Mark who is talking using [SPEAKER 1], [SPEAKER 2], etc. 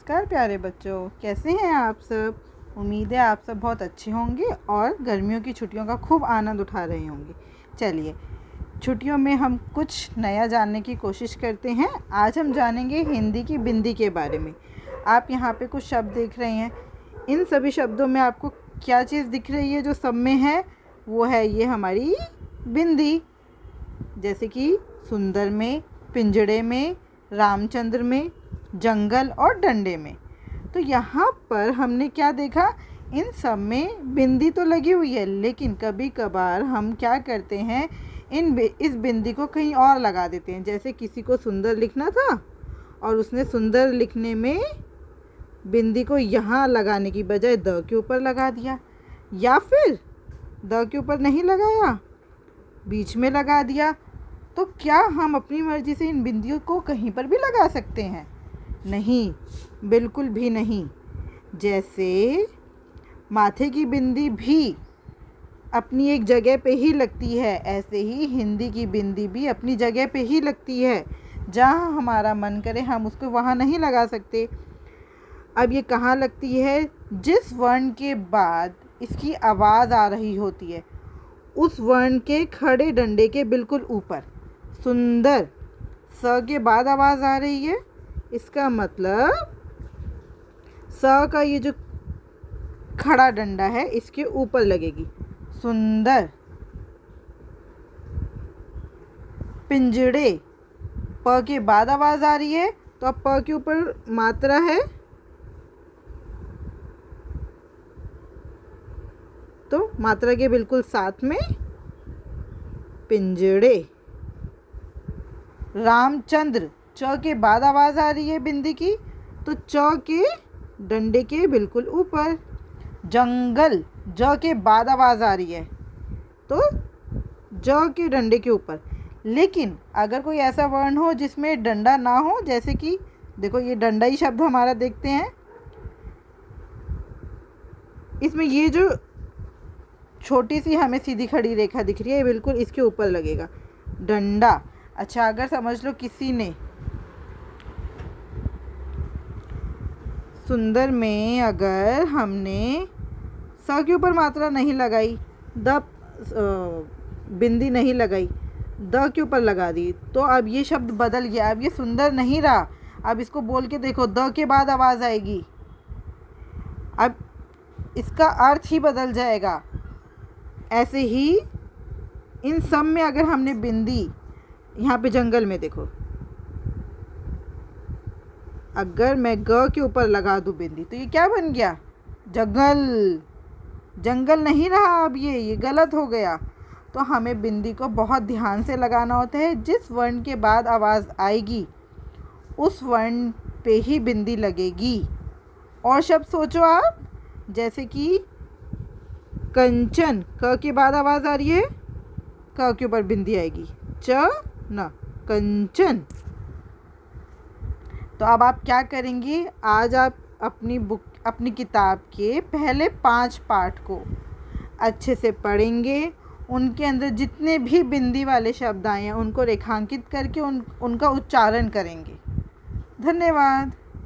[SPEAKER 1] नमस्कार प्यारे बच्चों, कैसे हैं आप सब। उम्मीद है आप सब बहुत अच्छे होंगे और गर्मियों की छुट्टियों का खूब आनंद उठा रहे होंगे। चलिए, छुट्टियों में हम कुछ नया जानने की कोशिश करते हैं। आज हम जानेंगे हिंदी की बिंदी के बारे में। आप यहाँ पे कुछ शब्द देख रहे हैं। इन सभी शब्दों में आपको क्या चीज़ दिख रही है जो सब में है? वो है ये हमारी बिंदी। जैसे कि सुंदर में, पिंजड़े में, रामचंद्र में, जंगल और डंडे में। तो यहाँ पर हमने क्या देखा? इन सब में बिंदी तो लगी हुई है, लेकिन कभी कभार हम क्या करते हैं, इस बिंदी को कहीं और लगा देते हैं। जैसे किसी को सुंदर लिखना था और उसने सुंदर लिखने में बिंदी को यहाँ लगाने की बजाय द के ऊपर लगा दिया, या फिर द के ऊपर नहीं लगाया, बीच में लगा दिया। तो क्या हम अपनी मर्ज़ी से इन बिंदियों को कहीं पर भी लगा सकते हैं? नहीं, बिल्कुल भी नहीं। जैसे माथे की बिंदी भी अपनी एक जगह पे ही लगती है, ऐसे ही हिंदी की बिंदी भी अपनी जगह पे ही लगती है। जहाँ हमारा मन करे हम उसको वहाँ नहीं लगा सकते। अब ये कहाँ लगती है? जिस वर्ण के बाद इसकी आवाज़ आ रही होती है, उस वर्ण के खड़े डंडे के बिल्कुल ऊपर। सुंदर स के बाद आवाज़ आ रही है, इसका मतलब स का ये जो खड़ा डंडा है इसके ऊपर लगेगी। सुंदर। पिंजड़े, प के बाद आवाज़ आ रही है, तो अब प के ऊपर मात्रा है, तो मात्रा के बिल्कुल साथ में पिंजड़े। रामचंद्र, च के बाद आवाज़ आ रही है बिंदी की, तो च के डंडे के बिल्कुल ऊपर। जंगल, ज के बाद आवाज़ आ रही है, तो ज के डंडे के ऊपर। लेकिन अगर कोई ऐसा वर्ण हो जिसमें डंडा ना हो, जैसे कि देखो ये डंडा ही शब्द हमारा देखते हैं, इसमें ये जो छोटी सी हमें सीधी खड़ी रेखा दिख रही है, ये बिल्कुल इसके ऊपर लगेगा, डंडा। अच्छा, अगर समझ लो किसी ने सुंदर में अगर हमने स के ऊपर मात्रा नहीं लगाई, बिंदी नहीं लगाई, द के ऊपर लगा दी, तो अब ये शब्द बदल गया। अब ये सुंदर नहीं रहा। अब इसको बोल के देखो, द के बाद आवाज़ आएगी, अब इसका अर्थ ही बदल जाएगा। ऐसे ही इन सब में अगर हमने बिंदी, यहाँ पे जंगल में देखो, अगर मैं ग के ऊपर लगा दूँ बिंदी, तो ये क्या बन गया? जंगल। जंगल नहीं रहा, अब ये गलत हो गया। तो हमें बिंदी को बहुत ध्यान से लगाना होता है। जिस वर्ण के बाद आवाज़ आएगी उस वर्ण पे ही बिंदी लगेगी। और शब्द सोचो आप, जैसे कि कंचन, क के बाद आवाज़ आ रही है, क के ऊपर बिंदी आएगी, च न, कंचन। तो अब आप क्या करेंगे? आज आप अपनी किताब के पहले 5 पाठ को अच्छे से पढ़ेंगे। उनके अंदर जितने भी बिंदी वाले शब्द आए हैं उनको रेखांकित करके उनका उच्चारण करेंगे। धन्यवाद।